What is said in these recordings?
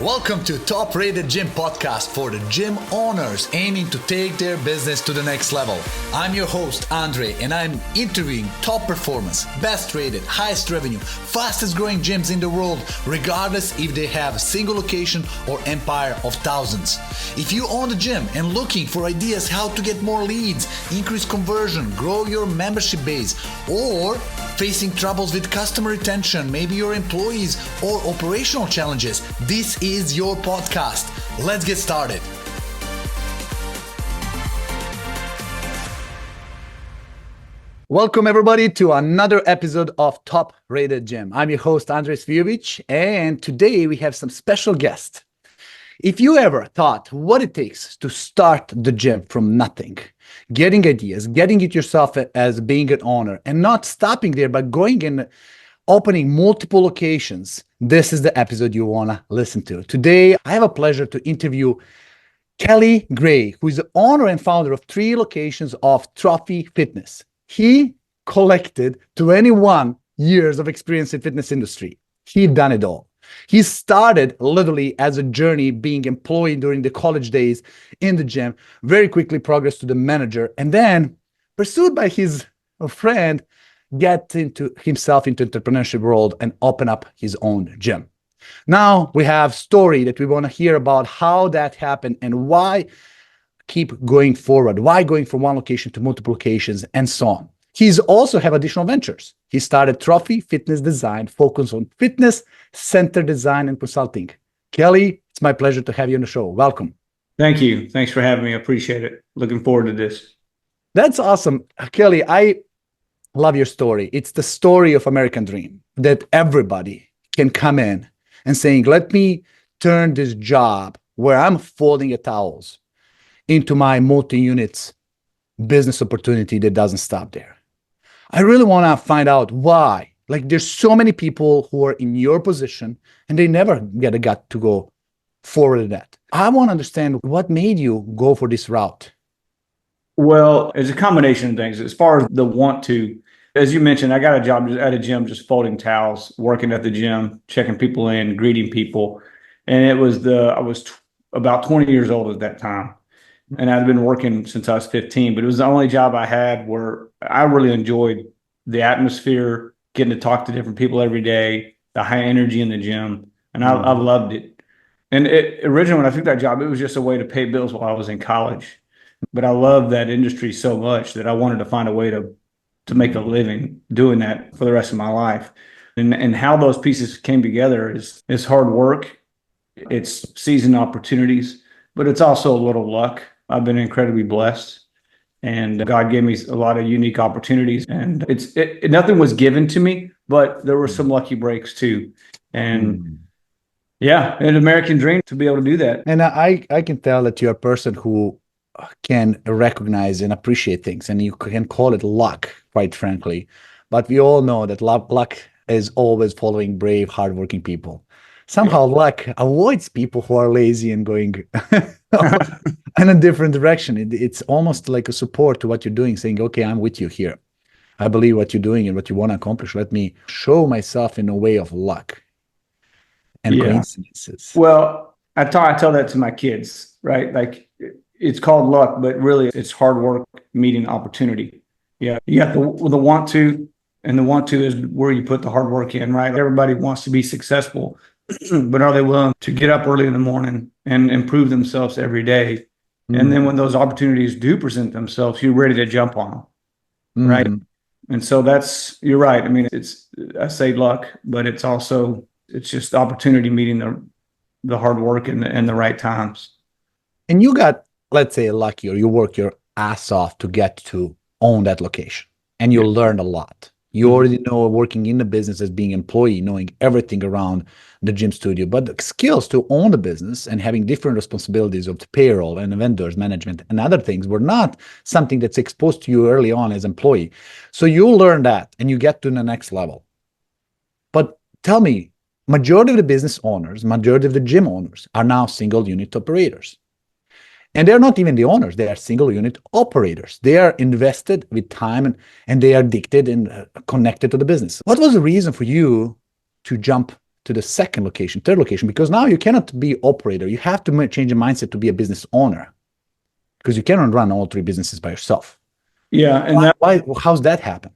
Welcome to Top Rated Gym Podcast for the gym owners aiming to take their business to the next level. I'm your host, Andre, and I'm interviewing top performance, best rated, highest revenue, fastest growing gyms in the world, regardless if they have a single location or empire of thousands. If you own a gym and looking for ideas how to get more leads, increase conversion, grow your membership base, or facing troubles with customer retention, maybe your employees or operational challenges, this is your podcast. Let's get started. Welcome everybody to another episode of Top Rated Gym. I'm your host, Andres Vujovic, and today we have some special guests. If you ever thought what it takes to start the gym from nothing, getting ideas, getting it yourself as being an owner, and not stopping there, but going and opening multiple locations, this is the episode you want to listen to. Today, I have a pleasure to interview Kelley Gray, who is the owner and founder of 3 locations of Trophy Fitness. He collected 21 years of experience in fitness industry. He done it all. He started literally as a journey being employed during the college days in the gym, very quickly progressed to the manager, and then pursued by his friend, get into himself into entrepreneurship world and open up his own gym. Now we have story that we want to hear about how that happened and why keep going forward, why going from one location to multiple locations and so on. He's also have additional ventures. He started Trophy Fitness Design, focused on fitness center design and consulting. Kelley, it's my pleasure to have you on the show. Welcome. Thank you. Thanks for having me. I appreciate it. Looking forward to this. That's awesome. Kelley, I love your story. It's the story of American dream that everybody can come in and saying, let me turn this job where I'm folding the towels into my multi-units business opportunity that doesn't stop there. I really want to find out why. Like there's so many people who are in your position and they never get a gut to go forward in that. I want to understand what made you go for this route. Well, it's a combination of things. As far as the want to, as you mentioned, I got a job at a gym, just folding towels, working at the gym, checking people in, greeting people. And I was about 20 years old at that time. And I'd been working since I was 15, but it was the only job I had where I really enjoyed the atmosphere, getting to talk to different people every day, the high energy in the gym. And I loved it. And originally, when I took that job, it was just a way to pay bills while I was in college. But I loved that industry so much that I wanted to find a way to make a living doing that for the rest of my life. And how those pieces came together is hard work. It's seizing opportunities, but it's also a little luck. I've been incredibly blessed, and God gave me a lot of unique opportunities. And nothing was given to me, but there were some lucky breaks too. And yeah, an American dream to be able to do that. And I can tell that you're a person who can recognize and appreciate things, and you can call it luck, quite frankly. But we all know that luck is always following brave, hardworking people. Somehow luck avoids people who are lazy and going in a different direction. It's almost like a support to what you're doing, saying, okay, I'm with you here. I believe what you're doing and what you want to accomplish. Let me show myself in a way of luck and coincidences. Well, I tell that to my kids, right? Like it's called luck, but really it's hard work meeting opportunity. Yeah, you got the want to, and the want to is where you put the hard work in, right? Everybody wants to be successful. But are they willing to get up early in the morning and improve themselves every day? And then when those opportunities do present themselves, you're ready to jump on them, right? And so you're right. I mean, I say luck, but it's just opportunity meeting the hard work and the right times. And you got, let's say, lucky, or you work your ass off to get to own that location, and you learn a lot. You already know working in the business as being an employee, knowing everything around the gym studio, but the skills to own the business and having different responsibilities of the payroll and the vendors management and other things were not something that's exposed to you early on as employee. So you learn that and you get to the next level. But tell me, majority of the business owners, majority of the gym owners are now single unit operators. And they're not even the owners, they are single unit operators. They are invested with time and they are addicted and connected to the business. What was the reason for you to jump to the second location, third location? Because now you cannot be operator. You have to change your mindset to be a business owner because you cannot run all three businesses by yourself. Yeah. And How's that happen?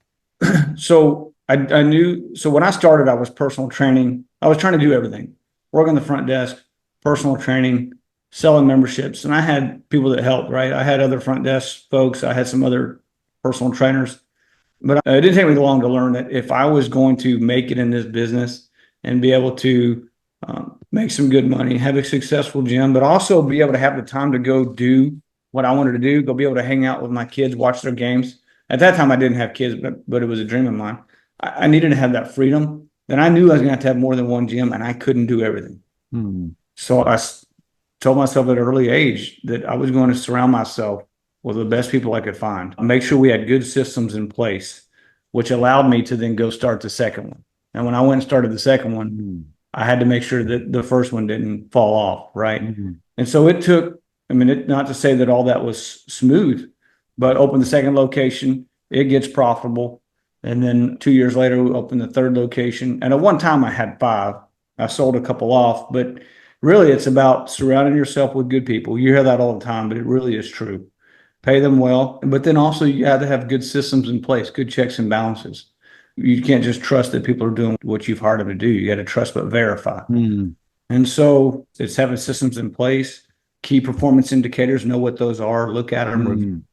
so I knew, so when I started, I was personal training. I was trying to do everything, work on the front desk, personal training, selling memberships. And I had people that helped, right? I had other front desk folks. I had some other personal trainers, but it didn't take me long to learn that if I was going to make it in this business and be able to make some good money, have a successful gym, but also be able to have the time to go do what I wanted to do, go be able to hang out with my kids, watch their games. At that time, I didn't have kids, but it was a dream of mine. I needed to have that freedom. Then I knew I was going to have more than one gym, and I couldn't do everything. So I told myself at an early age that I was going to surround myself with the best people I could find, make sure we had good systems in place, which allowed me to then go start the second one. And when I went and started the second one, I had to make sure that the first one didn't fall off, right? And so it took, not to say that all that was smooth, but opened the second location, it gets profitable. And then 2 years later, we opened the third location. And at one time I had 5. I sold a couple off, but really it's about surrounding yourself with good people. You hear that all the time, but it really is true. Pay them well, but then also you have to have good systems in place, good checks and balances. You can't just trust that people are doing what you've hired them to do. You got to trust but verify. And so it's having systems in place, key performance indicators, know what those are, look at them.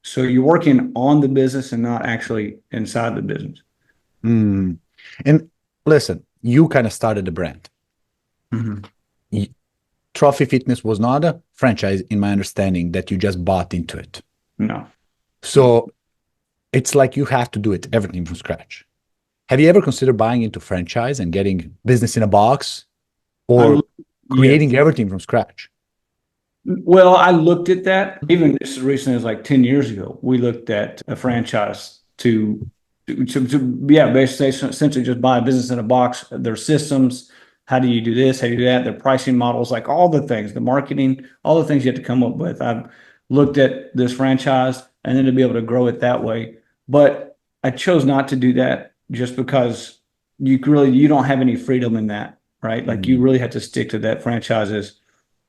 So you're working on the business and not actually inside the business. And listen, you kind of started the brand. Trophy Fitness was not a franchise, in my understanding, that you just bought into it. No. So it's like you have to do it, everything from scratch. Have you ever considered buying into franchise and getting business in a box or creating everything from scratch? Well, I looked at that even as recently as like 10 years ago. We looked at a franchise to basically essentially just buy a business in a box, their systems. How do you do this? How do you do that? Their pricing models, like all the things, the marketing, all the things you have to come up with. I've looked at this franchise and then to be able to grow it that way. But I chose not to do that just because you don't have any freedom in that, right? Like you really have to stick to that franchise's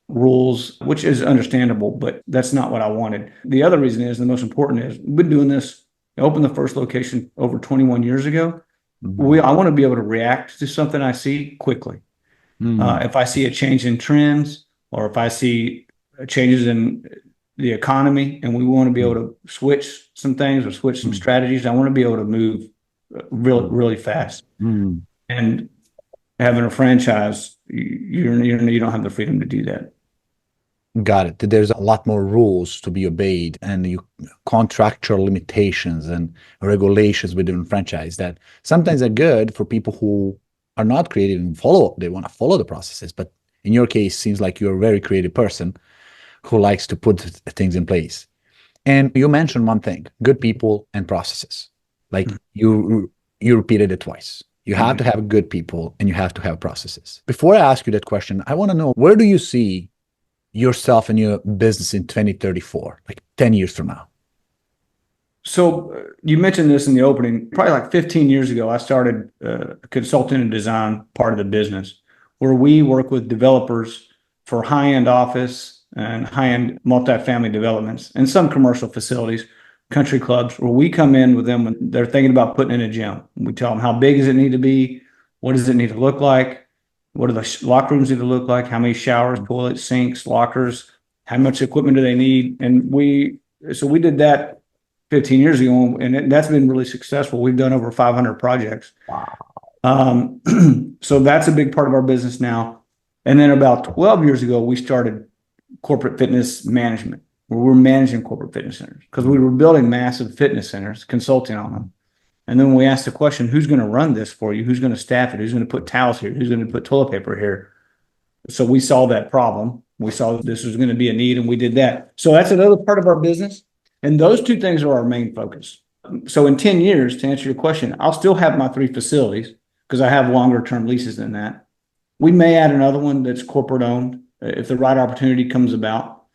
rules, which is understandable, but that's not what I wanted. The other reason is, the most important is, we've been doing this, I opened the first location over 21 years ago. I want to be able to react to something I see quickly. If I see a change in trends, or if I see changes in the economy and we want to be able to switch some things or switch some strategies, I want to be able to move really, really fast. And having a franchise, you don't have the freedom to do that. Got it. There's a lot more rules to be obeyed, and contractual limitations and regulations within franchise that sometimes are good for people who are not creative and they want to follow the processes. But in your case, seems like you're a very creative person who likes to put things in place. And you mentioned one thing: good people and processes. Like you repeated it twice. You have to have good people and you have to have processes. Before I ask you that question, I want to know, where do you see yourself and your business in 2034, like 10 years from now? So you mentioned this in the opening. Probably like 15 years ago, I started a consulting and design part of the business, where we work with developers for high-end office and high-end multifamily developments and some commercial facilities, country clubs, where we come in with them when they're thinking about putting in a gym. We tell them, how big does it need to be? What does it need to look like? What do the locker rooms need to look like? How many showers, toilets, sinks, lockers? How much equipment do they need? And we did that 15 years ago, and that's been really successful. We've done over 500 projects. Wow. So that's a big part of our business now. And then about 12 years ago, we started corporate fitness management, where we're managing corporate fitness centers, because we were building massive fitness centers, consulting on them. And then we asked the question, who's going to run this for you? Who's going to staff it? Who's going to put towels here? Who's going to put toilet paper here? So we solved that problem. We saw this was going to be a need, and we did that. So that's another part of our business. And those two things are our main focus. So in 10 years, to answer your question, I'll still have my 3 facilities because I have longer term leases than that. We may add another one that's corporate owned if the right opportunity comes about.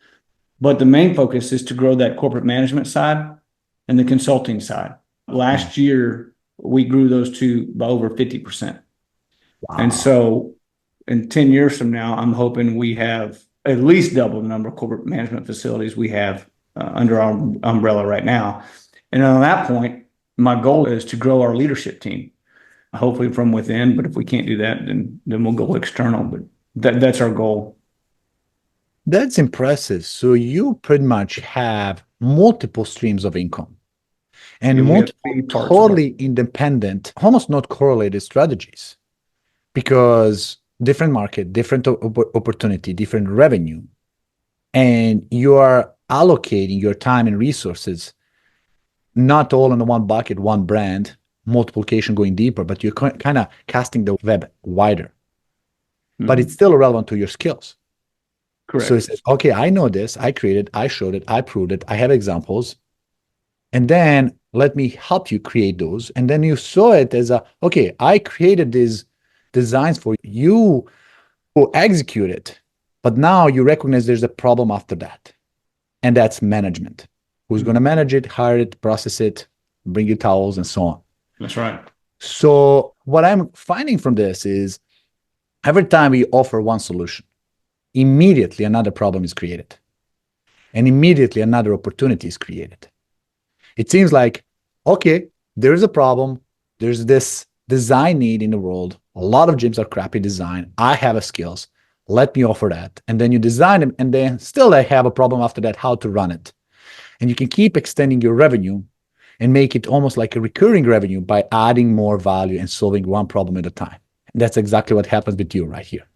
But the main focus is to grow that corporate management side and the consulting side. Last year, we grew those two by over 50%. And Wow. so in 10 years from now, I'm hoping we have at least double the number of corporate management facilities we have under our umbrella right now. And on that point, my goal is to grow our leadership team, hopefully from within. But if we can't do that, then we'll go external. But that's our goal. That's impressive. So you pretty much have multiple streams of income and Yeah, we have multiple three parts of our. totally independent, almost not correlated strategies because different market, different opportunity, different revenue, and you are allocating your time and resources not all in one bucket, one brand, multiplication going deeper, but you're kind of casting the web wider, but it's Mhm. still relevant to your skills. So it Correct. says, okay, I know this, I created, I showed it, I proved it, I have examples. And then let me help you create those. And then you saw it as a, okay, I created these designs for you who execute it. But now you recognize there's a problem after that. And that's management. Who's going to Mhm. manage it, hire it, process it, bring you towels, and so on. That's right. So what I'm finding from this is every time we offer one solution, immediately another problem is created. And immediately another opportunity is created. It seems like, okay, there's a problem. There's this design need in the world. A lot of gyms are crappy design. I have a skills. Let me offer that. And then you design them, and then still they have a problem after that, how to run it. And you can keep extending your revenue and make it almost like a recurring revenue by adding more value and solving one problem at a time. And that's exactly what happens with you right here.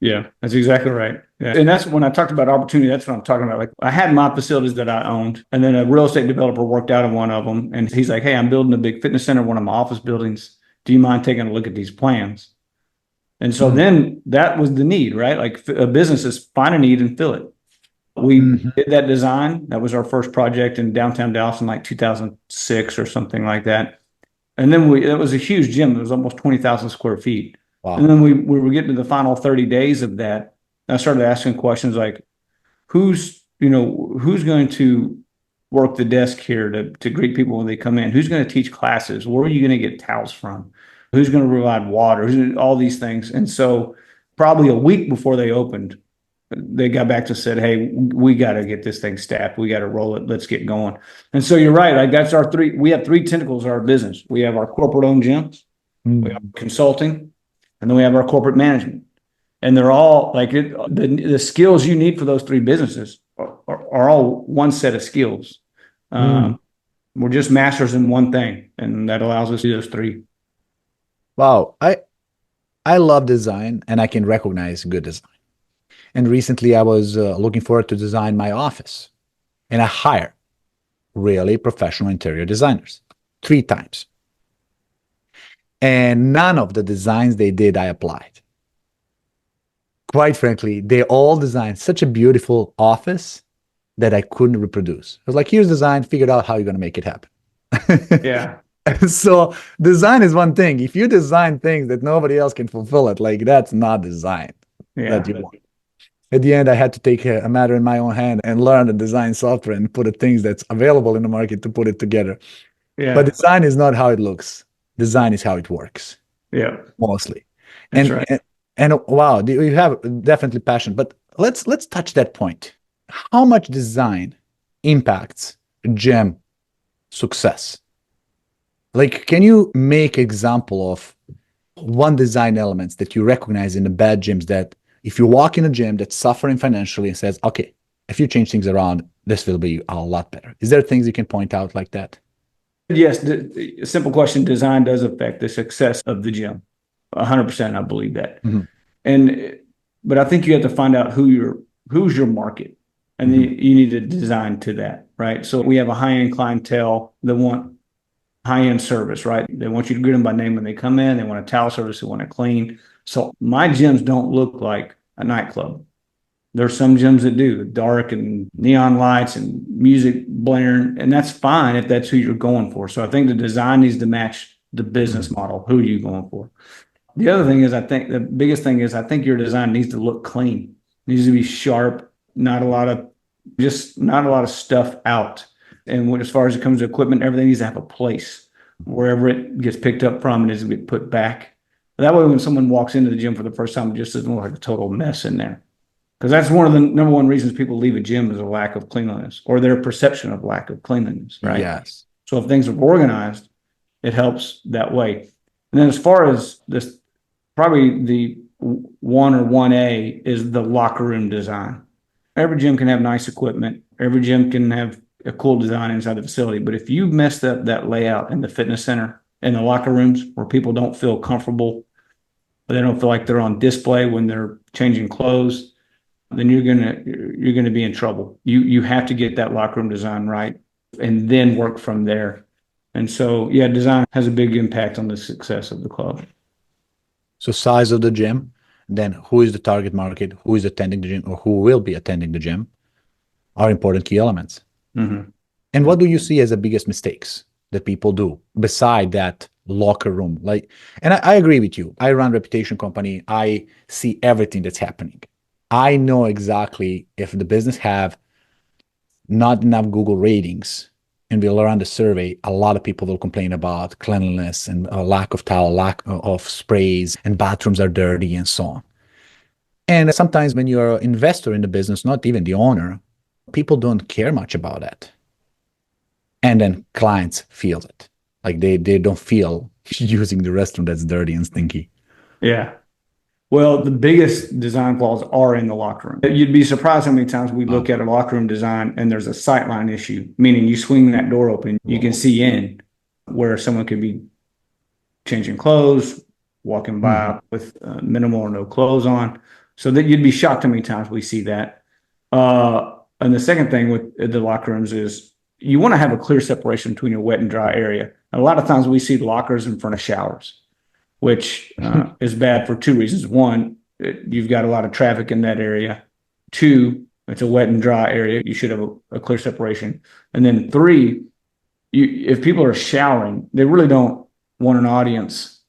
Yeah, that's exactly right. Yeah. And that's when I talked about opportunity, that's what I'm talking about. Like I had my facilities that I owned, and then a real estate developer worked out of one of them. And he's like, hey, I'm building a big fitness center, one of my office buildings. Do you mind taking a look at these plans? And so Mm. then that was the need, right? Like a business is find a need and fill it. We Mhm. did that design. That was our first project in downtown Dallas in like 2006 or something like that. And then it was a huge gym. It was almost 20,000 square feet. And Wow. then we were getting to the final 30 days of that. I started asking questions like, who's going to work the desk here to greet people when they come in? Who's going to teach classes? Where are you going to get towels from? Who's going to provide water? All these things. And so probably a week before they opened, they got back to said, hey, we got to get this thing staffed. We got to roll it. Let's get going. And so you're right. Like that's our three. We have three tentacles of our business. We have our corporate owned gyms, we have Mm. consulting, and then we have our corporate management. And they're all like the skills you need for those three businesses are all one set of skills. Mm. Um, we're just masters in one thing, and that allows us to do those three. Wow. I love design and I can recognize good design. And recently I was looking forward to design my office and I hire really professional interior designers 3 times. And none of the designs they did, I applied. Quite frankly, they all designed such a beautiful office that I couldn't reproduce. I was like, here's design, figured out how you're going to make it happen. Yeah, So design is one thing. If you design things that nobody else can fulfill it, like that's not design that yeah, you want. At the end, I had to take a matter in my own hand and learn the design software and put the things that's available in the market to put it together. But yeah, design is not how it looks. Design is how it works, yeah. mostly. That's And right. and, and wow, you have definitely passion. But let's touch that point. How much design impacts gem success? Like, can you make example of one design elements that you recognize in the bad gyms that if you walk in a gym that's suffering financially and says, okay, if you change things around, this will be a lot better. Is there things you can point out like that? Yes, the simple question: design does affect the success of the gym. 100%, I believe that. Mhm. And but I think you have to find out who's your market, and then Mhm. you need to design to that, right? So we have a high end clientele that want high end service, right? They want you to greet them by name when they come in. They want a towel service. They want it clean. So my gyms don't look like a nightclub. There's some gyms that do dark and neon lights and music blaring, and that's fine if that's who you're going for. So I think the design needs to match the business Mhm. model. Who are you going for? The other thing is, I think the biggest thing is, I think your design needs to look clean. It needs to be sharp, not a lot of stuff out. And as far as it comes to equipment, everything needs to have a place. Wherever it gets picked up from, it needs to be put back. That way, when someone walks into the gym for the first time, it just doesn't look like a total mess in there. Because that's one of the number one reasons people leave a gym is a lack of cleanliness or their perception of lack of cleanliness, right? Yes. So if things are organized, it helps that way. And then as far as this, probably the one or 1A is the locker room design. Every gym can have nice equipment. Every gym can have a cool design inside the facility. But if you messed up that layout in the fitness center, in the locker rooms where people don't feel comfortable, they don't feel like they're on display when they're changing clothes, then you're gonna be in trouble. You have to get that locker room design right and then work from there. And so, yeah, design has a big impact on the success of the club. So size of the gym, then who is the target market, who is attending the gym, or who will be attending the gym, are important key elements. Mm-hmm. And what do you see as the biggest mistakes that people do beside that locker room? Like, and I agree with you. I run reputation company. I see everything that's happening. I know exactly if the business have not enough Google ratings and we'll run the survey, a lot of people will complain about cleanliness and a lack of towel, lack of sprays, and bathrooms are dirty and so on. And sometimes when you're an investor in the business, not even the owner, people don't care much about that. And then clients feel it. Like they don't feel using the restroom that's dirty and stinky. Yeah. Well, the biggest design flaws are in the locker room. You'd be surprised how many times we look at a locker room design and there's a sightline issue, meaning you swing that door open, you can see in where someone could be changing clothes, walking by with minimal or no clothes on. So that you'd be shocked how many times we see that. And the second thing with the locker rooms is you want to have a clear separation between your wet and dry area. And a lot of times we see lockers in front of showers, which is bad for two reasons. One, you've got a lot of traffic in that area. Two, it's a wet and dry area. You should have a clear separation. And then three, if people are showering, they really don't want an audience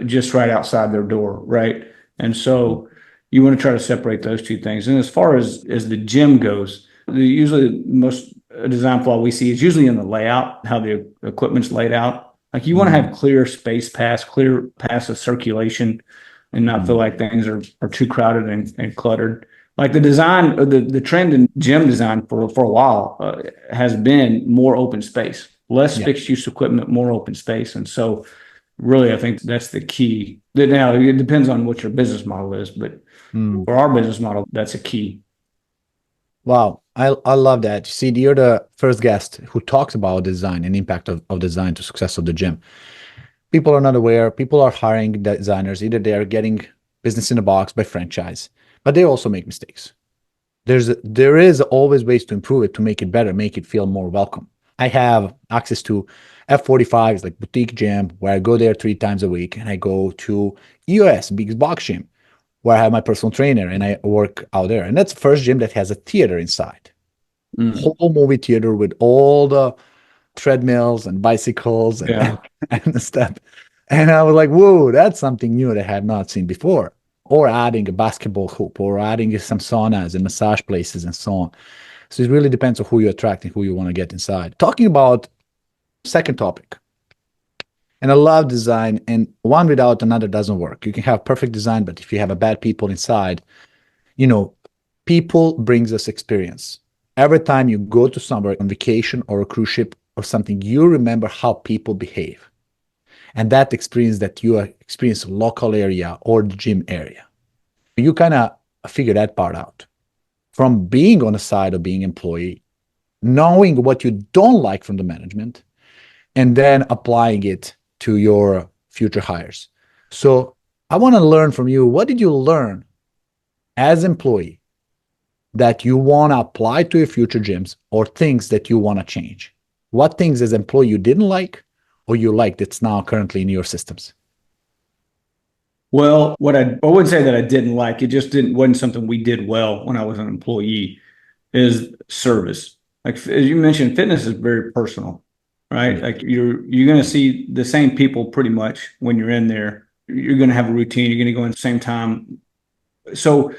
just right outside their door, right? And so you want to try to separate those two things. And as far as the gym goes, usually most design flaw we see is usually in the layout, how the equipment's laid out. Like you want to have clear paths of circulation and not feel like things are too crowded and cluttered. Like the design, the trend in gym design for a while has been more open space, less fixed use equipment, more open space. And so really, I think that's the key. Now, it depends on what your business model is, but for our business model, that's a key. Wow, I love that. See, you're the first guest who talks about design and impact of design to success of the gym. People are not aware. People are hiring designers. Either they are getting business in a box by franchise, but they also make mistakes. There is always ways to improve it, to make it better, make it feel more welcome. I have access to F45, it's like boutique gym, where I go there 3 times a week, and I go to EOS, big box gym, where I have my personal trainer and I work out there. And that's the first gym that has a theater inside. Whole movie theater with all the treadmills and bicycles and stuff. And I was like, whoa, that's something new that I had not seen before. Or adding a basketball hoop, or adding some saunas and massage places and so on. So it really depends on who you attract and who you want to get inside. Talking about second topic. And I love design, and one without another doesn't work. You can have perfect design, but if you have a bad people inside, people brings us experience. Every time you go to somewhere on vacation or a cruise ship or something, you remember how people behave. And that experience that you experience local area or the gym area. You kind of figure that part out. From being on the side of being employee, knowing what you don't like from the management, and then applying it to your future hires. So I want to learn from you. What did you learn as employee that you want to apply to your future gyms, or things that you want to change? What things as employee you didn't like or you like that's now currently in your systems? Well, what I wouldn't say that I didn't like, it just wasn't something we did well when I was an employee, is service. Like as you mentioned, fitness is very personal, right? Like you're going to see the same people pretty much when you're in there. You're going to have a routine. You're going to go in the same time. So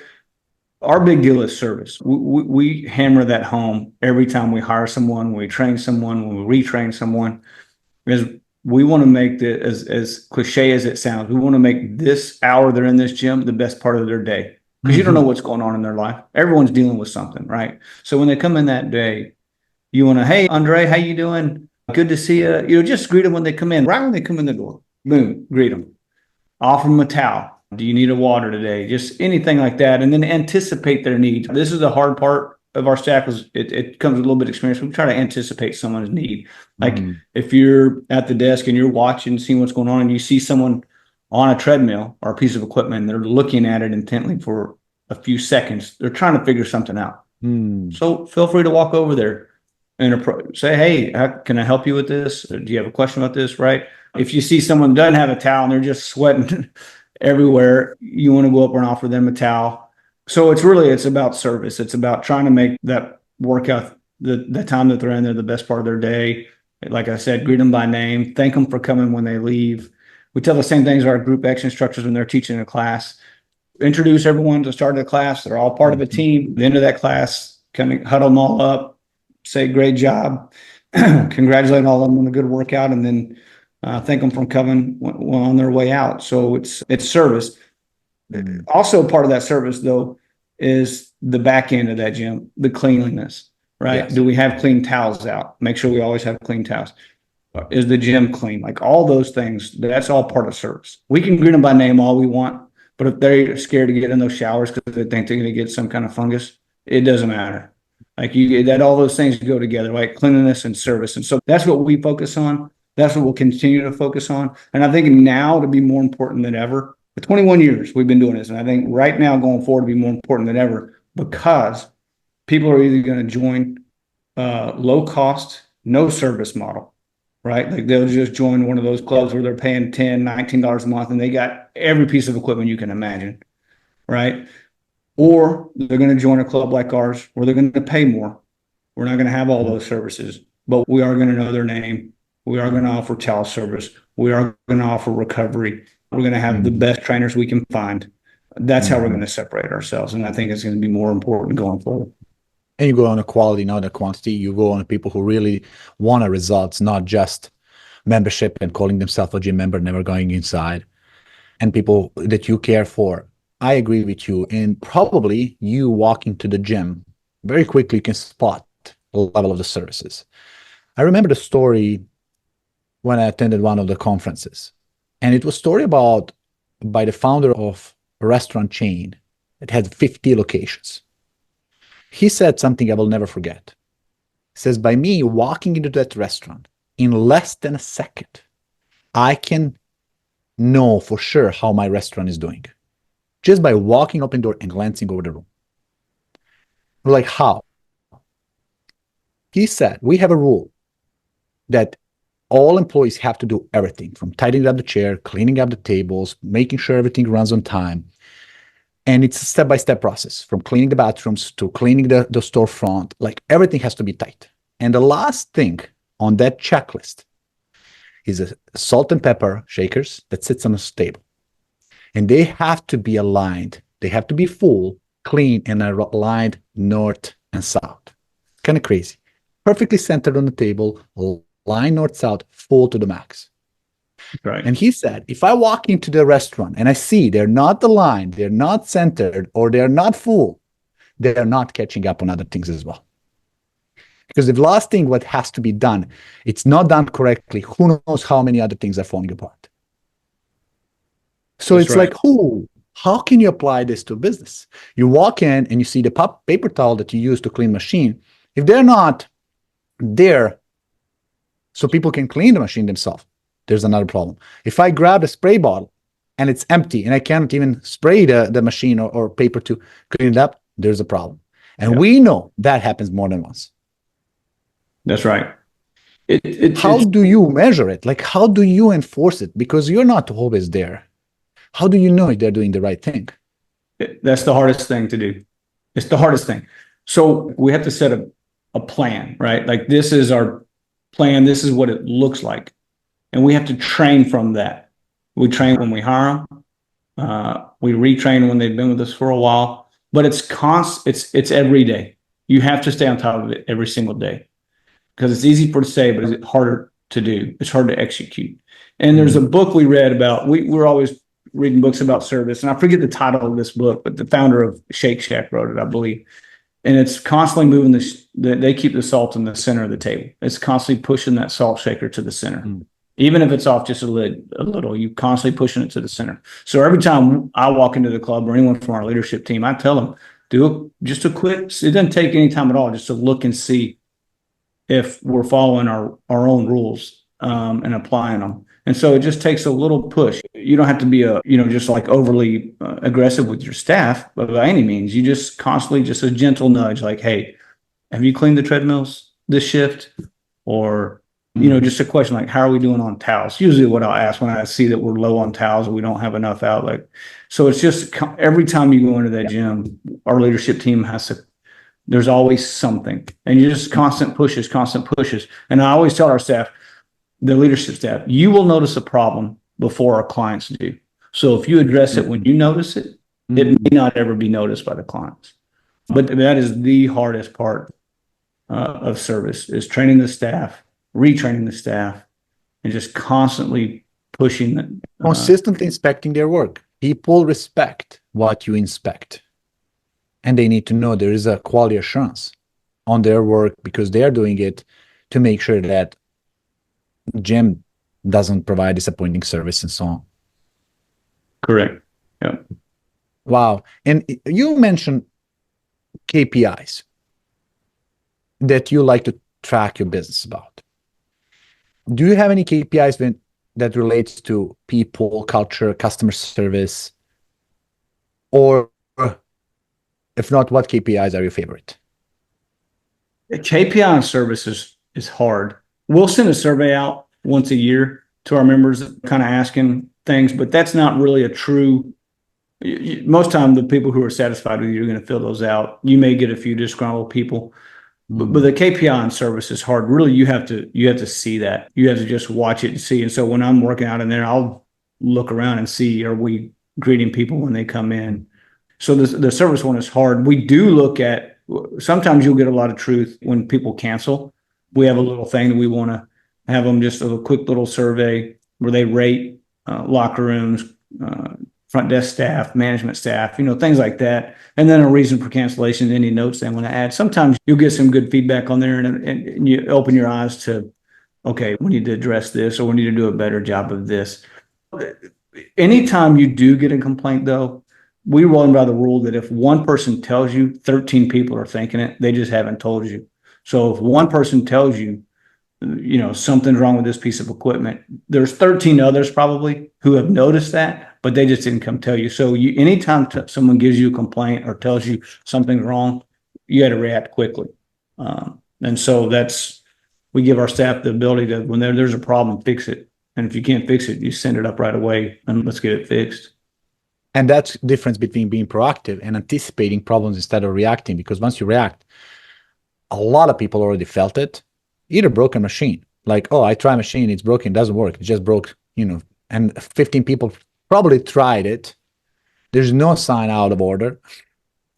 our big deal is service. We hammer that home every time we hire someone, when we train someone, when we retrain someone. Is we want to make the, as cliche as it sounds, we want to make this hour they're in this gym the best part of their day. Because you don't know what's going on in their life. Everyone's dealing with something, right? So when they come in that day, you want to, hey, Andre, how you doing? Good to see you. You know, just greet them when they come in. Right when they come in the door, boom, greet them. Offer them a towel. Do you need a water today? Just anything like that. And then anticipate their needs. This is the hard part of our staff, is it comes with a little bit of experience. We try to anticipate someone's need. Like if you're at the desk and you're watching, seeing what's going on, and you see someone on a treadmill or a piece of equipment, and they're looking at it intently for a few seconds, they're trying to figure something out. So feel free to walk over there and say, hey, can I help you with this? Do you have a question about this? Right. If you see someone doesn't have a towel and they're just sweating everywhere, you want to go up and offer them a towel. So it's about service. It's about trying to make that workout, the time that they're in there, the best part of their day. Like I said, greet them by name, thank them for coming when they leave. We tell the same things to our group X instructors when they're teaching a class. Introduce everyone to the start of the class. They're all part of a team. At the end of that class, kind of huddle them all up, say, great job, congratulate all of them on a good workout, and then thank them for coming on their way out. So it's service. Also part of that service, though, is the back end of that gym, the cleanliness, right? Yes. Do we have clean towels out? Make sure we always have clean towels. Is the gym clean? Like all those things, that's all part of service. We can greet them by name all we want, but if they're scared to get in those showers because they think they're going to get some kind of fungus, it doesn't matter. Like all those things go together, like cleanliness and service. And so that's what we focus on. That's what we'll continue to focus on. And I think now to be more important than ever. For 21 years, we've been doing this. And I think right now going forward to be more important than ever, because people are either going to join low cost, no service model, right? Like they'll just join one of those clubs where they're paying $10, $19 a month and they got every piece of equipment you can imagine, right? Or they're going to join a club like ours where they're going to pay more. We're not going to have all those services, but we are going to know their name. We are going to offer towel service. We are going to offer recovery. We're going to have the best trainers we can find. That's how we're going to separate ourselves. And I think it's going to be more important going forward. And you go on the quality, not the quantity. You go on the people who really want the results, not just membership and calling themselves a gym member, never going inside, and people that you care for. I agree with you. And probably you walking to the gym, very quickly you can spot the level of the services. I remember the story when I attended one of the conferences. And it was a story by the founder of a restaurant chain that had 50 locations. He said something I will never forget. He says, by me walking into that restaurant in less than a second, I can know for sure how my restaurant is doing. Just by walking open door and glancing over the room. We're like, how? He said, we have a rule that all employees have to do everything from tidying up the chair, cleaning up the tables, making sure everything runs on time. And it's a step-by-step process from cleaning the bathrooms to cleaning the storefront. Like everything has to be tight. And the last thing on that checklist is a salt and pepper shakers that sits on a table. And they have to be aligned. They have to be full, clean, and aligned north and south. Kind of crazy. Perfectly centered on the table, line north-south, full to the max. Right. And he said, if I walk into the restaurant and I see they're not aligned, they're not centered, or they're not full, they're not catching up on other things as well. Because the last thing what has to be done, it's not done correctly, who knows how many other things are falling apart. So it's right. Like, how can you apply this to business? You walk in and you see the paper towel that you use to clean machine. If they're not there so people can clean the machine themselves, there's another problem. If I grab a spray bottle and it's empty and I can't even spray the machine or paper to clean it up, there's a problem. And we know that happens more than once. That's right. How do you measure it? Like, how do you enforce it? Because you're not always there. How do you know if they're doing the right thing? That's the hardest thing to do. It's the hardest thing. So we have to set a plan, right? Like this is our plan. This is what it looks like. And we have to train from that. We train when we hire them. We retrain when they've been with us for a while, but it's it's every day. You have to stay on top of it every single day because it's easy for to say, but it's harder to do. It's hard to execute. And there's a book we read about, we're always reading books about service. And I forget the title of this book, but the founder of Shake Shack wrote it, I believe. And it's constantly moving they keep the salt in the center of the table. It's constantly pushing that salt shaker to the center. Even if it's off just a little, you constantly pushing it to the center. So every time I walk into the club or anyone from our leadership team, I tell them, just a quick, it doesn't take any time at all, just to look and see if we're following our own rules and applying them. And so it just takes a little push. You don't have to be just like overly aggressive with your staff, but by any means, you just constantly just a gentle nudge, like, hey, have you cleaned the treadmills this shift? Or, just a question like, how are we doing on towels? Usually what I'll ask when I see that we're low on towels or we don't have enough out. Like, so it's just every time you go into that gym, our leadership team there's always something, and you just constant pushes. And I always tell our staff, the leadership staff, you will notice a problem before our clients do. So if you address it when you notice it, it may not ever be noticed by the clients. But that is the hardest part of service, is training the staff, retraining the staff, and just constantly pushing them. Consistently inspecting their work. People respect what you inspect. And they need to know there is a quality assurance on their work because they are doing it to make sure that gym doesn't provide disappointing service and so on. Correct. Yeah. Wow. And you mentioned KPIs that you like to track your business about. Do you have any KPIs that relates to people, culture, customer service? Or if not, what KPIs are your favorite? KPI on service is hard. We'll send a survey out once a year to our members, kind of asking things, but that's not really a true. Most time, the people who are satisfied with you are going to fill those out. You may get a few disgruntled people, but the KPI on service is hard. Really, you have to see that. You have to just watch it and see. And so when I'm working out in there, I'll look around and see, are we greeting people when they come in? So the service one is hard. We do look at, sometimes you'll get a lot of truth when people cancel. We have a little thing that we want to have them, just a quick little survey where they rate locker rooms, front desk staff, management staff, things like that. And then a reason for cancellation, any notes they want to add. Sometimes you'll get some good feedback on there and you open your eyes to, okay, we need to address this, or we need to do a better job of this. Anytime you do get a complaint, though, we run by the rule that if one person tells you, 13 people are thinking it, they just haven't told you. So if one person tells you, something's wrong with this piece of equipment, there's 13 others probably who have noticed that, but they just didn't come tell you. So anytime someone gives you a complaint or tells you something's wrong, you got to react quickly. And so we give our staff the ability to, when there's a problem, fix it. And if you can't fix it, you send it up right away and let's get it fixed. And that's the difference between being proactive and anticipating problems instead of reacting. Because once you react, a lot of people already felt it. Either broken machine, like, oh, I try machine, it's broken, doesn't work, it just broke, and 15 people probably tried it. There's no sign out of order.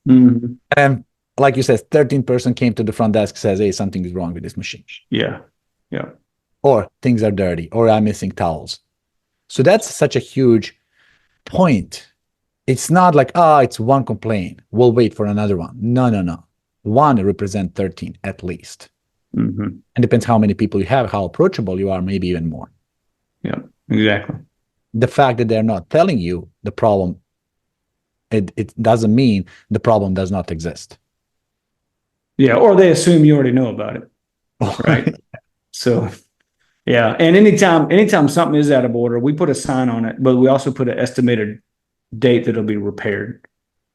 And like you said, 13 person came to the front desk, says, hey, something is wrong with this machine. Yeah. Or things are dirty, or I'm missing towels. So that's such a huge point. It's not like, it's one complaint, we'll wait for another one. No. One represent 13 at least. And depends how many people you have, how approachable you are, maybe even more. Yeah, exactly. The fact that they're not telling you the problem, it doesn't mean the problem does not exist. Yeah, or they assume you already know about it. Right. So, yeah. And anytime something is out of order, we put a sign on it, but we also put an estimated date that it'll be repaired.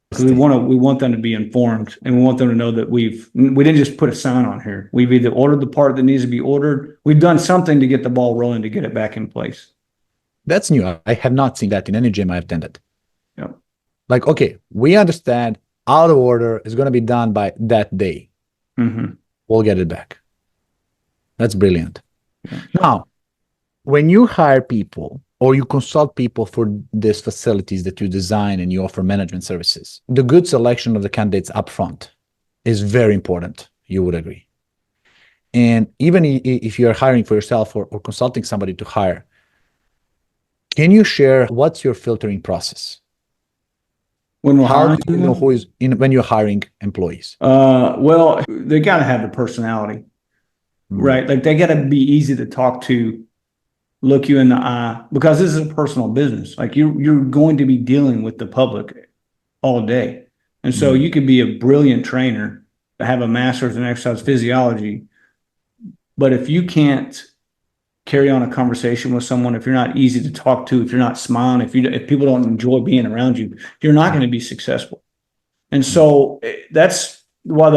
Because we want them to be informed, and we want them to know that we didn't just put a sign on here. We've either ordered the part that needs to be ordered. We've done something to get the ball rolling to get it back in place. That's new. I have not seen that in any gym I've attended. Yeah. Like, okay, we understand out of order is going to be done by that day. We'll get it back. That's brilliant. Yeah. Now, when you hire people or you consult people for these facilities that you design and you offer management services, the good selection of the candidates up front is very important, you would agree. And even if you're hiring for yourself or consulting somebody to hire, can you share what's your filtering process? When we're How hiring do you know them, who is in when you're hiring employees? well, they got to have the personality, Mm, right? Like they got to be easy to talk to, look you in the eye, because this is a personal business. Like you're going to be dealing with the public all day. And so mm, you could be a brilliant trainer, have a master's in exercise physiology, but if you can't carry on a conversation with someone, if you're not easy to talk to, if you're not smiling, if people don't enjoy being around you, you're not going to be successful. And mm, so that's why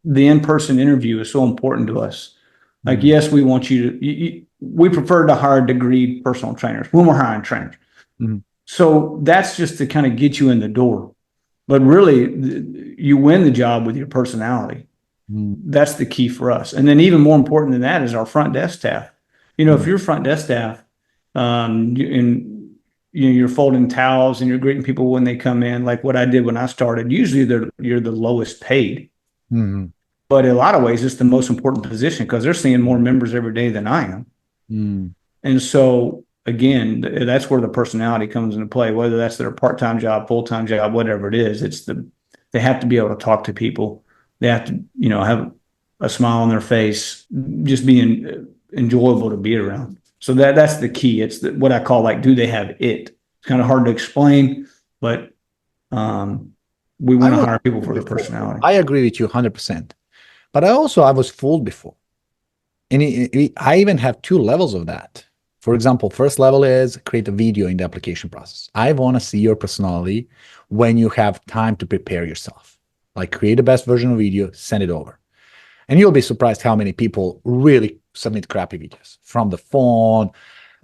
the in-person interview is so important to us. Like, mm, yes, we want we prefer to hire degree personal trainers when we're hiring trainers. mm, So that's just to kind of get you in the door. But really, you win the job with your personality. mm, That's the key for us. And then even more important than that is our front desk staff. If mm, your front desk staff, and you're folding towels and you're greeting people when they come in, like what I did when I started. Usually, you're the lowest paid, mm, but in a lot of ways, it's the most important position because they're seeing more members every day than I am. mm. And so, again, that's where the personality comes into play. Whether that's their part-time job, full-time job, whatever it is, they have to be able to talk to people. They have to, have a smile on their face, just being enjoyable to be around. So that's the key. It's what I call, like, do they have it? It's kind of hard to explain, but we I want to was hire people for their fooled before. personality. I agree with you 100%. But I was fooled before. And I even have two levels of that. For example, first level is create a video in the application process. I want to see your personality when you have time to prepare yourself. Like create the best version of video, send it over. And you'll be surprised how many people really submit crappy videos from the phone,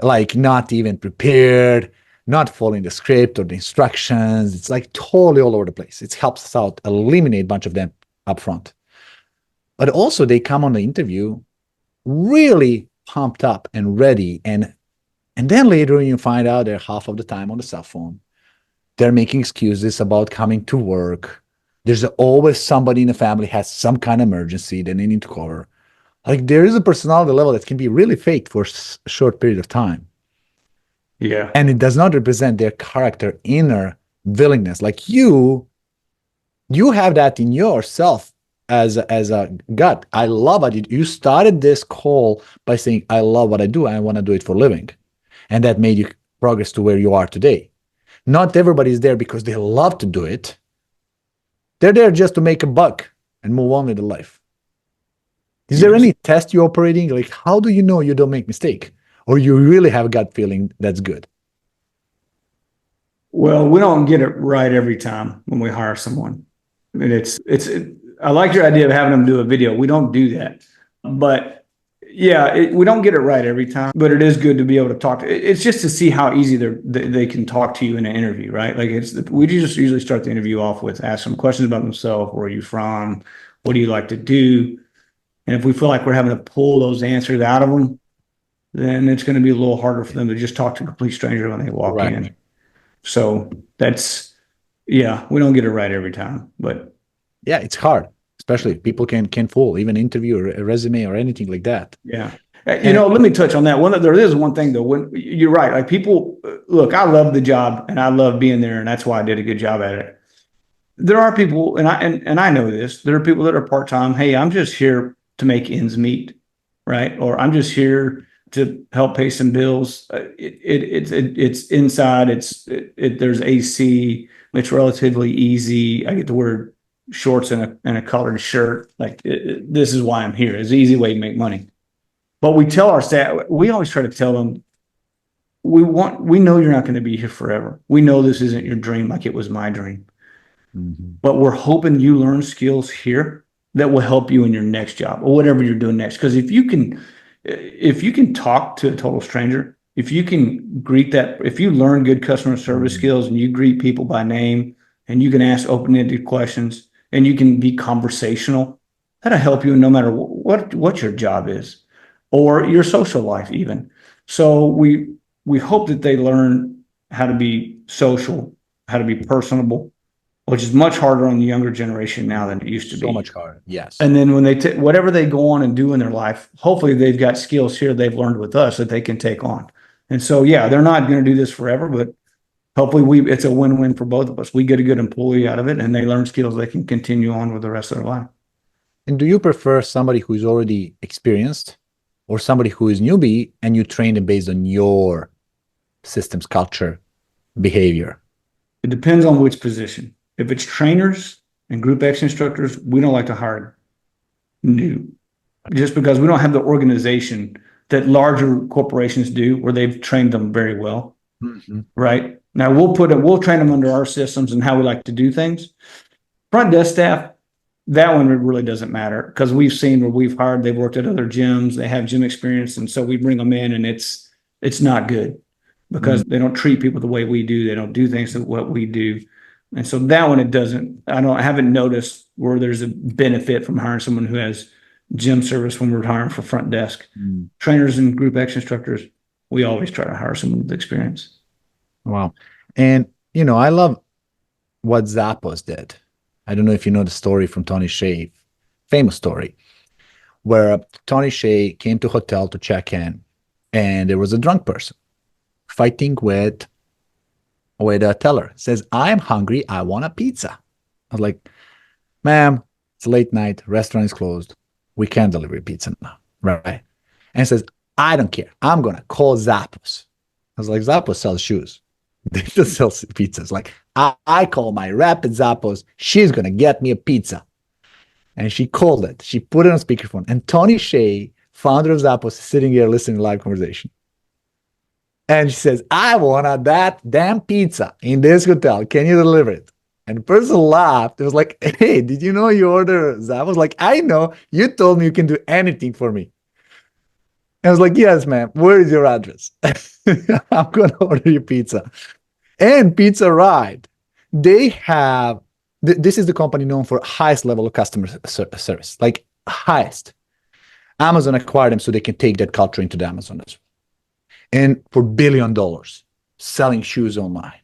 like not even prepared, not following the script or the instructions. It's like totally all over the place. It helps us out, eliminate a bunch of them up front. But also they come on the interview really pumped up and ready. And then later you find out they're half of the time on the cell phone. They're making excuses about coming to work. There's always somebody in the family has some kind of emergency that they need to cover. Like there is a personality level that can be really fake for a short period of time. Yeah. And it does not represent their character, inner willingness. Like you have that in yourself as a gut. I love it. You started this call by saying, I love what I do. I want to do it for a living. And that made you progress to where you are today. Not everybody is there because they love to do it. They're there just to make a buck and move on with their life. Is there Yes. any test you're operating? Like, how do you know you don't make mistake? Or you really have a gut feeling that's good? Well, we don't get it right every time when we hire someone. I mean, I like your idea of having them do a video. We don't do that, but yeah, we don't get it right every time, but it is good to be able to talk. It's just to see how easy they can talk to you in an interview, right? Like we just usually start the interview off with ask some questions about themselves. Where are you from? What do you like to do? And if we feel like we're having to pull those answers out of them, then it's going to be a little harder for them to just talk to a complete stranger when they walk Correct. in. So yeah, we don't get it right every time, but Yeah, it's hard, especially if people can fool, even interview or a resume or anything like that. yeah. And Let me touch on that. There is one thing though, when you're right, like people look, I love the job and I love being there, and that's why I did a good job at it. There are people, and I know this, there are people that are part-time. Hey, I'm just here to make ends meet, right? Or I'm just here to help pay some bills. It's inside. There's AC. It's relatively easy. I get to wear shorts and a colored shirt. Like this is why I'm here. It's an easy way to make money. But we tell our staff, we always try to tell them, we know you're not going to be here forever. We know this isn't your dream like it was my dream, Mhm. but we're hoping you learn skills here that will help you in your next job or whatever you're doing next. Because if you can talk to a total stranger, if you can if you learn good customer service skills and you greet people by name and you can ask open-ended questions and you can be conversational, that'll help you no matter what your job is or your social life even. So we hope that they learn how to be social, how to be personable, which is much harder on the younger generation now than it used to be. So much harder. Yes. And then when they whatever they go on and do in their life, hopefully they've got skills here they've learned with us that they can take on. And so, yeah, they're not going to do this forever, but hopefully it's a win-win for both of us. We get a good employee out of it, and they learn skills they can continue on with the rest of their life. And do you prefer somebody who is already experienced or somebody who is newbie and you train them based on your systems, culture, behavior? It depends on which position. If it's trainers and Group X instructors, we don't like to hire new, just because we don't have the organization that larger corporations do, where they've trained them very well. Mm-hmm. Right now, we'll train them under our systems and how we like to do things. Front desk staff, that one really doesn't matter, because we've seen where we've hired, they've worked at other gyms, they have gym experience, and so we bring them in, and it's not good because they don't treat people the way we do. They don't do things that what we do. And so that one, I haven't noticed where there's a benefit from hiring someone who has gym service when we're hiring for front desk. Trainers and Group X instructors, we always try to hire someone with experience. Wow. And, I love what Zappos did. I don't know if you know the story from Tony Hsieh, famous story, where Tony Hsieh came to a hotel to check in, and there was a drunk person fighting with a teller. Says, "I'm hungry. I want a pizza." I was like, "Ma'am, it's late night. Restaurant is closed. We can't deliver pizza now." Right? And says, "I don't care. I'm going to call Zappos." I was like, "Zappos sells shoes. They just sell pizzas." Like, I call my rep at Zappos. She's going to get me a pizza. And she called it. She put it on speakerphone. And Tony Hsieh, founder of Zappos, is sitting here listening to live conversation. And she says, "I want that damn pizza in this hotel. Can you deliver it?" And the person laughed. It was like, "Hey, did you know you order Zappos?" Like, "I know. You told me you can do anything for me." I was like, "Yes, ma'am. Where is your address?" "I'm going to order you pizza." And Pizza arrived. They have, this is the company known for highest level of customer service, like highest. Amazon acquired them so they can take that culture into the Amazon as well. And for $1 billion selling shoes online.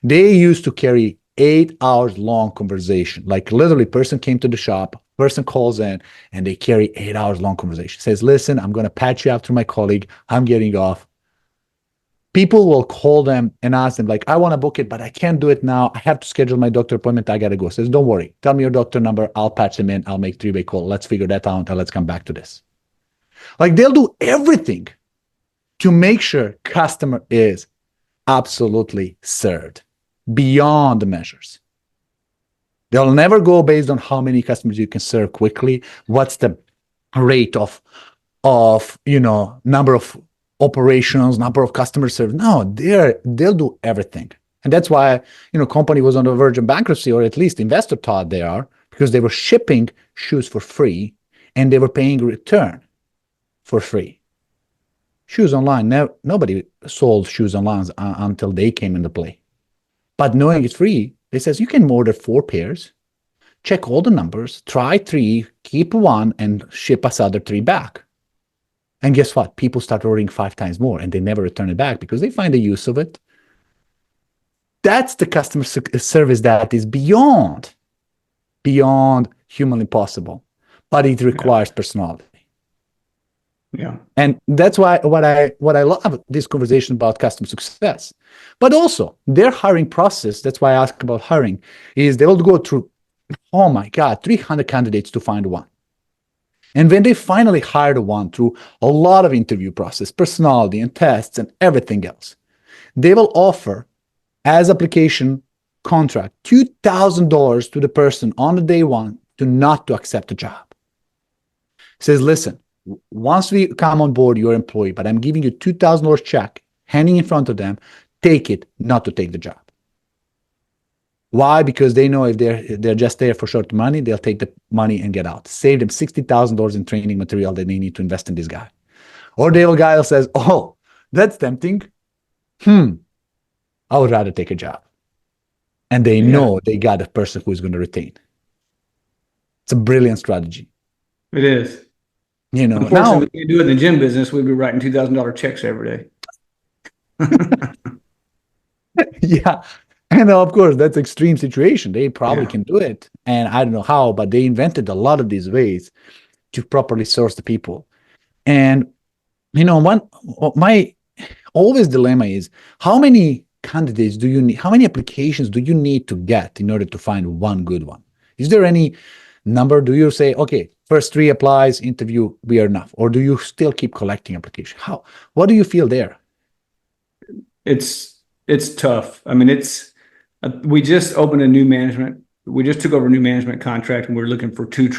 They used to carry 8 hours long conversation. Like literally person came to the shop, person calls in, and they carry 8 hours long conversation. Says, "Listen, I'm going to patch you up through my colleague. I'm getting off." People will call them and ask them, like, "I want to book it, but I can't do it now. I have to schedule my doctor appointment. I got to go." Says, "Don't worry. Tell me your doctor number. I'll patch them in. I'll make 3-way call. Let's figure that out, and let's come back to this." Like they'll do everything to make sure customer is absolutely served beyond the measures. They'll never go based on how many customers you can serve quickly. What's the rate of number of operations, number of customers served. No, they'll do everything. And that's why, company was on the verge of bankruptcy, or at least investor thought they are, because they were shipping shoes for free and they were paying return for free. Shoes online, nobody sold shoes online until they came into play. But knowing it's free, they says you can order 4 pairs, check all the numbers, try 3, keep 1, and ship us other 3 back. And guess what? People start ordering 5 times more, and they never return it back because they find the use of it. That's the customer service that is beyond humanly possible, but it requires personality. Yeah. And that's why what I love this conversation about customer success. But also their hiring process, that's why I ask about hiring, is they will go through, oh my God, 300 candidates to find one. And when they finally hire the one through a lot of interview process, personality and tests and everything else, they will offer as application contract $2,000 to the person on the day one not to accept the job. Says, "Listen, once we come on board, you're an employee, but I'm giving you $2,000 check, handing in front of them, take it, not to take the job." Why? Because they know if they're just there for short money, they'll take the money and get out. Save them $60,000 in training material that they need to invest in this guy. Or the other guy says, "Oh, that's tempting. I would rather take a job." And they know they got a person who is going to retain. It's a brilliant strategy. It is. Unfortunately, now if we do it in the gym business, we'd be writing $2,000 checks every day. yeah. And of course, that's extreme situation. They probably Yeah. can do it. And I don't know how, but they invented a lot of these ways to properly source the people. And, one my always dilemma is how many candidates do you need? How many applications do you need to get in order to find one good one? Is there any number? Do you say, okay, first three applies, interview, we are enough? Or do you still keep collecting applications? What do you feel there? It's tough. I mean, we just opened a new management. We just took over a new management contract, and we're looking for two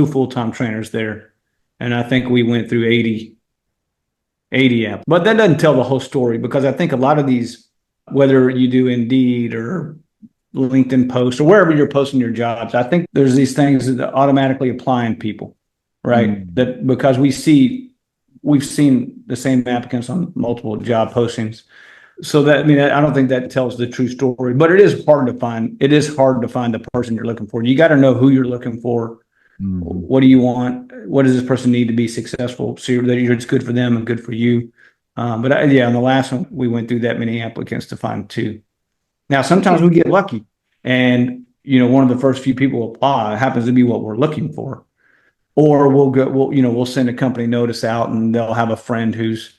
full-time trainers there. And I think we went through 80 apps. But that doesn't tell the whole story, because I think a lot of these, whether you do Indeed or LinkedIn posts or wherever you're posting your jobs, I think there's these things that automatically apply in people, right? That because we've seen the same applicants on multiple job postings. So that, I mean, I don't think that tells the true story, but it is hard to find. It is hard to find the person you're looking for. You got to know who you're looking for. What do you want? What does this person need to be successful? So that it's good for them and good for you. Yeah, on the last one, we went through that many applicants to find two. Now, sometimes we get lucky, and one of the first few people apply happens to be what we're looking for, or we'll send a company notice out, and they'll have a friend who's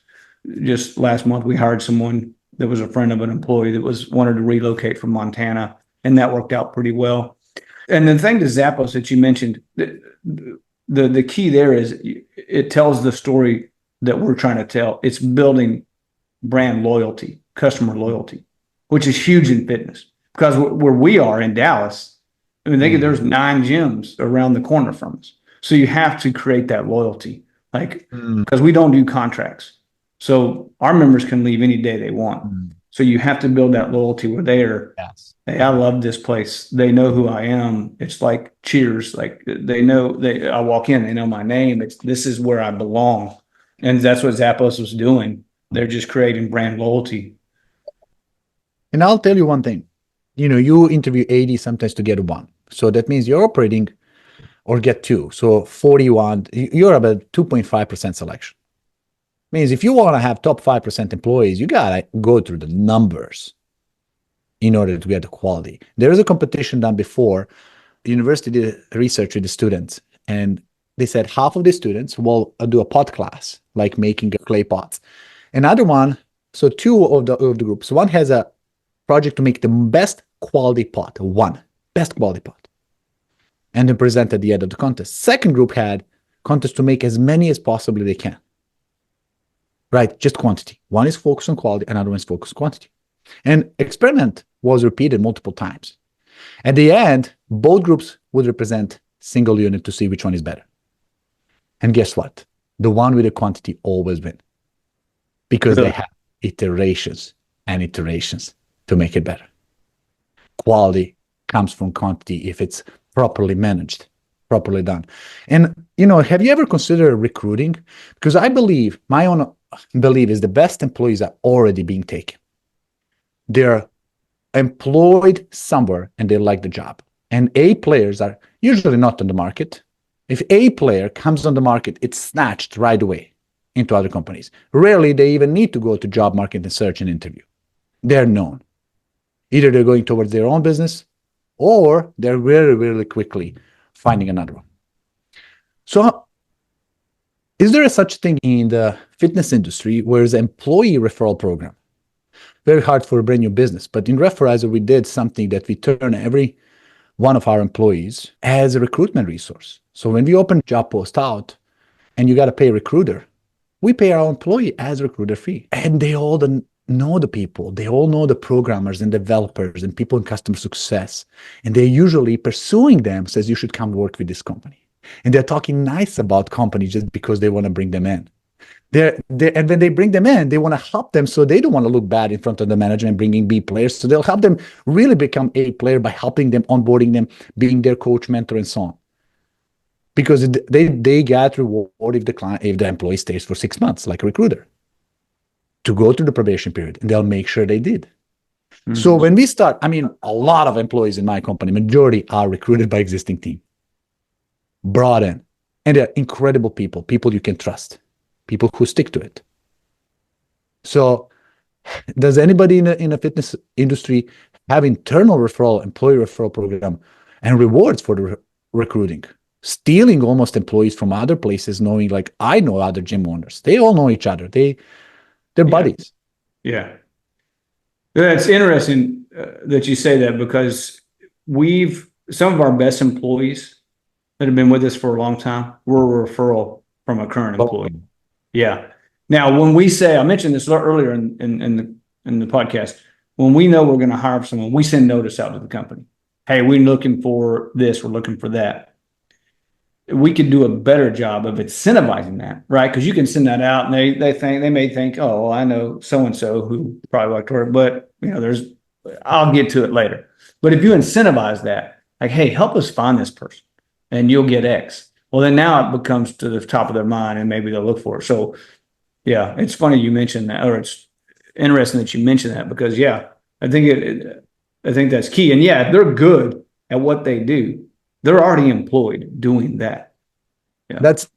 just last month we hired someone that was a friend of an employee that wanted to relocate from Montana, and that worked out pretty well. And the thing to Zappos that you mentioned, the key there is it tells the story that we're trying to tell. It's building brand loyalty, customer loyalty, which is huge in fitness. Because where we are in Dallas, I mean, there's 9 gyms around the corner from us. So you have to create that loyalty, because we don't do contracts. So our members can leave any day they want. So you have to build that loyalty where hey, I love this place. They know who I am. It's like Cheers. Like I walk in, they know my name. This is where I belong. And that's what Zappos was doing. They're just creating brand loyalty. And I'll tell you one thing, you interview 80 sometimes to get one. So that means you're operating or get two. So 41, you're about 2.5% selection. Means if you want to have top 5% employees, you got to go through the numbers in order to get the quality. There is a competition done before. The university did research with the students, and they said half of the students will do a pot class, like making clay pots. Another one, so two of the groups, one has a project to make the best quality pot, best quality pot, and then present at the end of the contest. Second group had contest to make as many as possibly they can. Right, just quantity. One is focused on quality, another one is focused on quantity. And experiment was repeated multiple times. At the end, both groups would represent single unit to see which one is better. And guess what? The one with the quantity always win, because they have iterations and iterations to make it better. Quality comes from quantity if it's properly managed, properly done. And, have you ever considered recruiting? Because I believe, my own belief is the best employees are already being taken. They're employed somewhere and they like the job. And A players are usually not on the market. If A player comes on the market, it's snatched right away into other companies. Rarely they even need to go to job market and search and interview. They're known. Either they're going towards their own business, or they're very, really quickly finding another one. So is there a such thing in the fitness industry where there's an employee referral program? Very hard for a brand new business. But in Referrizer, we did something that we turn every one of our employees as a recruitment resource. So when we open job post out and you got to pay a recruiter, we pay our employee as a recruiter fee. And they all know the people. They all know the programmers and developers and people in customer success. And they're usually pursuing them, says you should come work with this company. And they're talking nice about companies just because they want to bring them in. And when they bring them in, they want to help them, so they don't want to look bad in front of the management bringing B players. So they'll help them really become A player by helping them, onboarding them, being their coach, mentor, and so on. Because they get reward if the employee stays for 6 months, like a recruiter, to go through the probation period, and they'll make sure they did. Mm-hmm. So when we start, a lot of employees in my company, majority are recruited by existing team, brought in, and they're incredible people you can trust, people who stick to it. So does anybody in the fitness industry have internal referral, employee referral program, and rewards for the recruiting. Stealing almost employees from other places, knowing like I know other gym owners. They all know each other. They're Yeah. buddies. Yeah. It's interesting that you say that, because some of our best employees that have been with us for a long time were a referral from a current employee. Yeah. Now, when we say, I mentioned this earlier in the podcast, when we know we're going to hire someone, we send notice out to the company. Hey, we're looking for this, we're looking for that. We could do a better job of incentivizing that, right? Because you can send that out, and they may think, oh, well, I know so and so who probably like to work, but I'll get to it later. But if you incentivize that, like, hey, help us find this person, and you'll get X. Well, then now it becomes to the top of their mind, and maybe they'll look for it. So, yeah, it's funny you mentioned that, or it's interesting that you mentioned that, because I think that's key. And yeah, if they're good at what they do, they're already employed doing that. Yeah. That's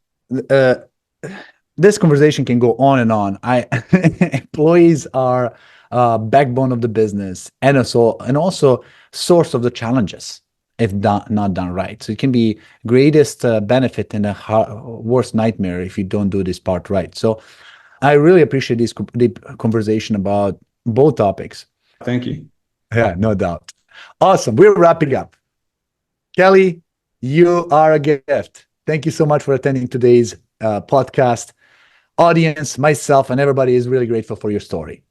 this conversation can go on and on. Employees are backbone of the business, and also source of the challenges if not done right. So it can be greatest benefit and a worst nightmare if you don't do this part right. So I really appreciate this deep conversation about both topics. Thank you. Yeah, no doubt. Awesome. We're wrapping up. Kelley, you are a gift. Thank you so much for attending today's podcast. Audience, myself, and everybody is really grateful for your story.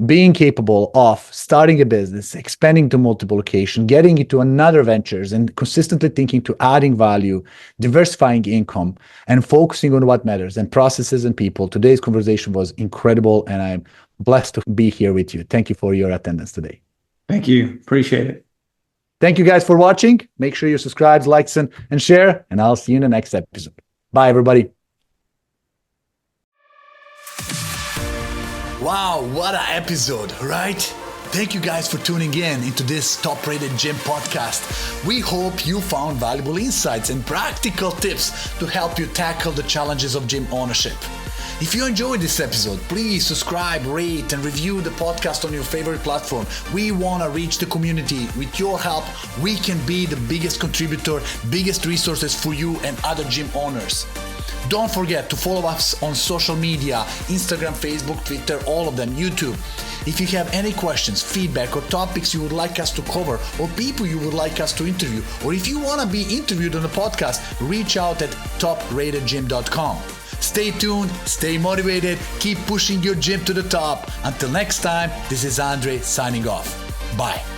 Being capable of starting a business, expanding to multiple locations, getting into another ventures, and consistently thinking to adding value, diversifying income, and focusing on what matters and processes and people. Today's conversation was incredible, and I'm blessed to be here with you. Thank you for your attendance today. Thank you. Appreciate it. Thank you guys for watching. Make sure you subscribe, like, and share, and I'll see you in the next episode. Bye, everybody. Wow, what an episode, right? Thank you guys for tuning in into this top-rated gym podcast. We hope you found valuable insights and practical tips to help you tackle the challenges of gym ownership. If you enjoyed this episode, please subscribe, rate, and review the podcast on your favorite platform. We want to reach the community. With your help, we can be the biggest contributor, biggest resources for you and other gym owners. Don't forget to follow us on social media, Instagram, Facebook, Twitter, all of them, YouTube. If you have any questions, feedback, or topics you would like us to cover, or people you would like us to interview, or if you want to be interviewed on the podcast, reach out at topratedgym.com. Stay tuned, stay motivated, keep pushing your gym to the top. Until next time, this is Andre signing off. Bye.